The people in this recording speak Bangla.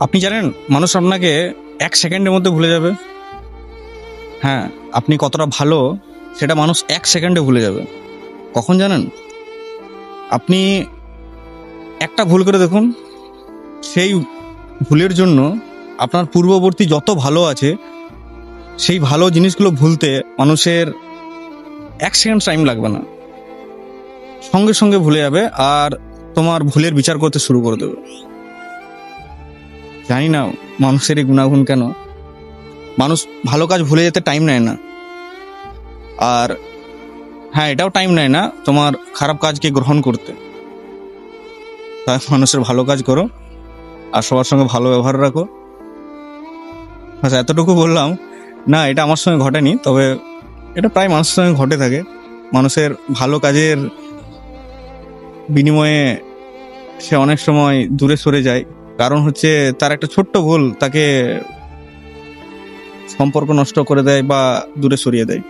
আপনি জানেন মানুষ আপনাকে 1 সেকেন্ডের মধ্যে ভুলে যাবে। হ্যাঁ, আপনি কতটা ভালো সেটা মানুষ 1 সেকেন্ডে ভুলে যাবে। কখন জানেন? আপনি একটা ভুল করে দেখুন, সেই ভুলের জন্য আপনার পূর্ববর্তী যত ভালো আছে সেই ভালো জিনিসগুলো ভুলতে মানুষের 1 সেকেন্ড টাইম লাগবে না, সঙ্গে সঙ্গে ভুলে যাবে আর তোমার ভুলের বিচার করতে শুরু করে দেবে। জানি না মানুষের এই গুণাগুণ কেন, মানুষ ভালো কাজ ভুলে যেতে টাইম নেয় না। আর হ্যাঁ, এটাও টাইম নেয় না তোমার খারাপ কাজকে গ্রহণ করতে। তাই মানুষের ভালো কাজ করো আর সবার সঙ্গে ভালো ব্যবহার রাখো। আচ্ছা, এতটুকু বললাম না, এটা আমার সঙ্গে ঘটেনি, তবে এটা প্রায় মানুষের সঙ্গে ঘটে থাকে। মানুষের ভালো কাজের বিনিময়ে সে অনেক সময় দূরে সরে যায়, কারণ হচ্ছে তার একটা ছোট্ট ভুল তাকে সম্পর্ক নষ্ট করে দেয় বা দূরে সরিয়ে দেয়।